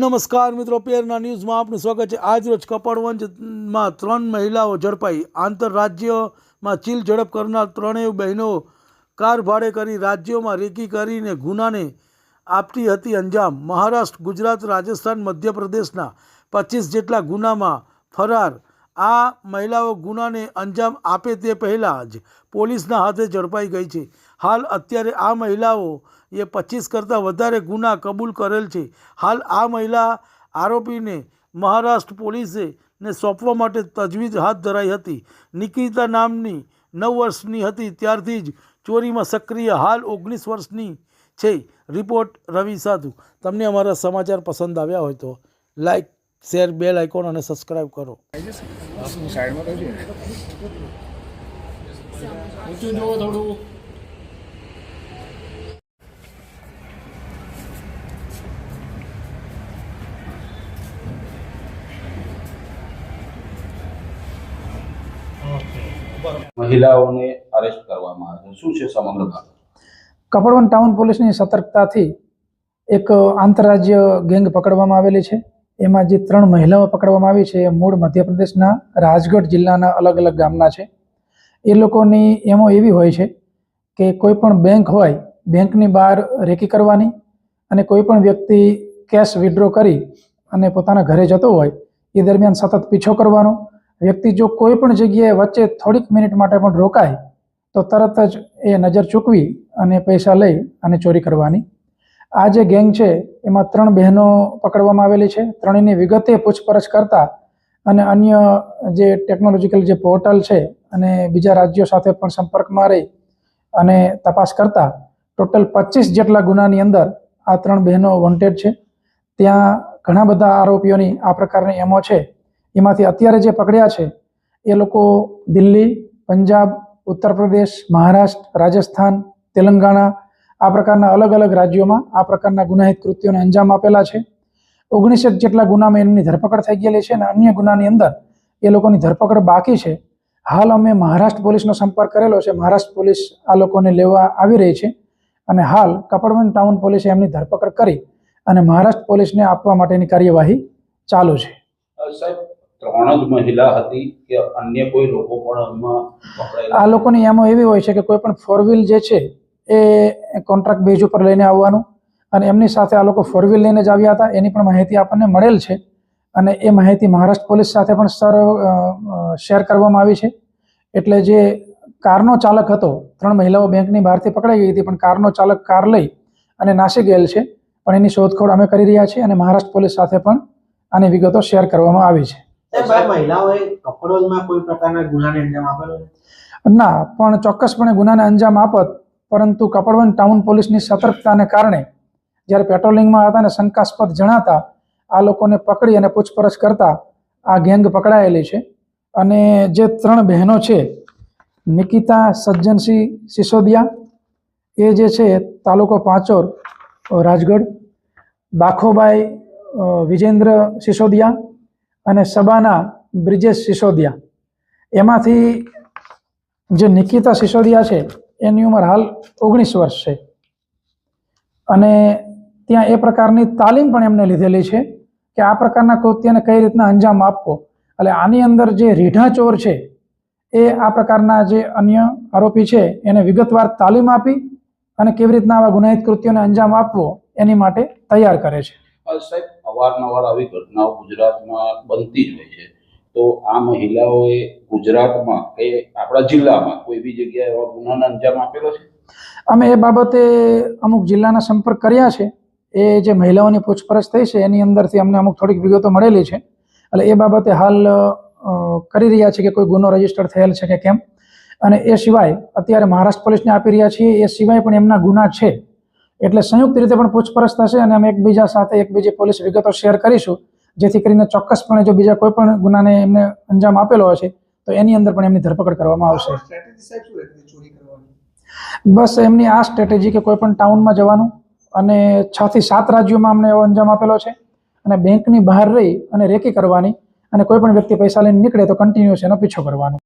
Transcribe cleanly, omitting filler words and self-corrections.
નમસ્કાર મિત્રો, પેરના ન્યૂઝમાં આપનું સ્વાગત છે। આજરોજ કપડવંજમાં 3 મહિલાઓ ઝડપાઈ। આંતરરાજ્યમાં ચીલ ઝડપ કરનાર ત્રણેય બહેનો કાર ભાડે કરી રાજ્યોમાં રેકી કરીને ગુનાને આપતી હતી અંજામ। મહારાષ્ટ્ર, ગુજરાત, રાજસ્થાન, મધ્યપ્રદેશના 25 જેટલા ગુનામાં ફરાર આ મહિલાઓ ગુનાને અંજામ આપે તે પહેલાં જ પોલીસના હાથે ઝડપાઈ ગઈ છે। હાલ અત્યારે આ મહિલાઓ એ 25 કરતાં વધારે ગુના કબૂલ કરેલ છે। હાલ આ મહિલા આરોપીને મહારાષ્ટ્ર પોલીસે સોંપવા માટે તજવીજ હાથ ધરાઈ હતી। નિકિતા નામની 9 વર્ષની હતી ત્યારથી જ ચોરીમાં સક્રિય, હાલ 19 વર્ષની છે। રિપોર્ટ રવિ સાધુ। તમને અમારા સમાચાર પસંદ આવ્યા હોય તો લાઈક, શેર, બેલ આઇકોન અને સબસ્ક્રાઈબ કરો। મહિલાઓને અરેસ્ટ કરવામાં આવે છે, શું છે સમગ્ર બાબત? કપડવંજ ટાઉન પોલીસની સતર્કતાથી એક આંતરરાજ્ય ગેંગ પકડવામાં આવેલી છે। એમાં જે 3 મહિલાઓ પકડવામાં આવી છે એ મૂળ મધ્યપ્રદેશના રાજગઢ જિલ્લાના અલગ અલગ ગામના છે। એ લોકોની એમો એવી હોય છે કે કોઈ પણ બેંક હોય, બેંકની બહાર રેકી કરવાની અને કોઈ પણ વ્યક્તિ કેશ વિથડ્રો કરી અને પોતાના ઘરે જતો હોય એ દરમિયાન સતત પીછો કરવાનો। વ્યક્તિ જો કોઈ પણ જગ્યાએ વચ્ચે થોડીક મિનિટ માટે પણ રોકાય તો તરત જ એ નજર ચૂકવી અને પૈસા લઈ અને ચોરી કરવાની। આ જે ગેંગ છે એમાં 3 બહેનો પકડવામાં આવેલી છે। ત્રણેયની વિગતે પૂછપરછ કરતા અને અન્ય જે ટેકનોલોજીકલ જે પોર્ટલ છે અને બીજા રાજ્યો સાથે પણ સંપર્કમાં રહી અને તપાસ કરતા ટોટલ 25 જેટલા ગુનાની અંદર આ 3 બહેનો વોન્ટેડ છે। ત્યાં ઘણા બધા આરોપીઓની આ પ્રકારની એમો છે। એમાંથી અત્યારે જે પકડ્યા છે એ લોકો દિલ્હી, પંજાબ, ઉત્તર પ્રદેશ, મહારાષ્ટ્ર, રાજસ્થાન, તેલંગાણા આ પ્રકારના અલગ અલગ રાજ્યોમાં આ પ્રકારના ગુનાહિત કૃત્યોને અંજામ આપેલા છે। 19 જેટલા ગુનામાં એમની ધરપકડ થઈ ગયેલી છે અને અન્ય ગુનાની અંદર એ લોકોની ધરપકડ બાકી છે। હાલ અમે મહારાષ્ટ્ર પોલીસનો સંપર્ક કરેલો છે। મહારાષ્ટ્ર પોલીસ આ લોકોને લેવા આવી રહી છે અને હાલ કપડવંજ ટાઉન પોલીસે એમની ધરપકડ કરી અને મહારાષ્ટ્ર પોલીસને આપવા માટેની કાર્યવાહી ચાલુ છે। સાહેબ, 3 જ મહિલા હતી કે અન્ય કોઈ લોકો પણ આમાં પકડાયેલા? આ લોકોની એમો એવી હોય છે કે કોઈ પણ 4 વ્હીલ જે છે એ કોન્ટ્રાક્ટ બેઝ ઉપર લઈને આવવાનું અને એમની સાથે આ લોકો 4 વ્હીલ લઈને જ આવ્યા હતા એની પણ માહિતી આપણને મળેલ છે અને એ માહિતી મહારાષ્ટ્ર પોલીસ સાથે પણ શેર કરવામાં આવી છે। એટલે જે કારનો ચાલક હતો, 3 મહિલાઓ બેંકની બહારથી પકડાઈ ગઈ હતી પણ કારનો ચાલક કાર લઈ અને નાસી ગયેલ છે, પણ એની શોધખોળ અમે કરી રહ્યા છીએ અને મહારાષ્ટ્ર પોલીસ સાથે પણ આની વિગતો શેર કરવામાં આવી છે। મહિલાઓએ કપડવંજમાં કોઈ પ્રકારના ગુનાને અંજામ આપેલો છે? ના, પણ ચોક્કસપણે ગુનાને અંજામ આપત, પરંતુ કપડવંજ ટાઉન પોલીસની સતર્કતાને કારણે જ્યારે પેટ્રોલિંગમાં હતા અને શંકાસ્પદ જણાતા આ લોકોને પકડી અને પૂછપરછ કરતા આ ગેંગ પકડાયેલી છે। અને જે 3 બહેનો છે, નિકિતા સજ્જનસિંહ સિસોદિયા, એ જે છે તાલુકો પાંચોર, રાજગઢ, બાખોબાઈ વિજેન્દ્ર સિસોદિયા અને સબાના બ્રિજેશ સિસોદિયા। એમાંથી જે નિકિતા સિસોદિયા છે એની ઉંમર હાલ 19 વર્ષ છે અને ત્યાં એ પ્રકારની તાલીમ પણ એમને લીધેલી છે કે આ પ્રકારના કૃત્યને કઈ રીતના અંજામ આપવો। એટલે આની અંદર જે રીઢા ચોર છે એ આ પ્રકારના જે અન્ય આરોપી છે એને વિગતવાર તાલીમ આપી અને કેવી રીતના આવા ગુનાહિત કૃત્યોને અંજામ આપવો એની માટે તૈયાર કરે છે। સાહેબ, અવારનવાર આવી ઘટનાઓ ગુજરાતમાં બનતી જ હોય છે, તો આ મહિલાઓએ ગુજરાતમાં કે આપણા જિલ્લામાં કોઈ બી જગ્યાએ એવા ગુનાને અંજામ આપેલો છે? અમે એ બાબતે અમુક જિલ્લાના સંપર્ક કર્યા છે। એ જે મહિલાઓની પૂછપરછ થઈ છે એની અંદરથી અમને અમુક થોડીક વિગતો મળેલી છે, એટલે એ બાબતે હાલ કરી રહ્યા છે કે કોઈ ગુનો રજીસ્ટર થયેલ છે કે કેમ। અને એ સિવાય અત્યારે મહારાષ્ટ્ર પોલીસને આપી રહ્યા છીએ, એ સિવાય પણ એમના ગુના છે એટલે સંયુક્ત રીતે પણ પૂછપરછ થશે અને અમે એકબીજા સાથે એકબીજી પોલીસ વિગતો શેર કરીશું, જેથી કરીને ચોક્કસપણે જો બીજા કોઈ પણ ગુનાને એમને અંજામ આપેલો હશે તો એની અંદર પણ એમની ધરપકડ કરવામાં આવશે। બસ એમની આ સ્ટ્રેટેજી કે કોઈ પણ ટાઉનમાં જવાનું અને 6 થી 7 રાજ્યોમાં અમને એવો અંજામ આપેલો છે અને બેંકની બહાર રહી અને રેકી કરવાની અને કોઈ પણ વ્યક્તિ પૈસા લઈને નીકળે તો કન્ટિન્યુઅસ એનો પીછો કરવાનો।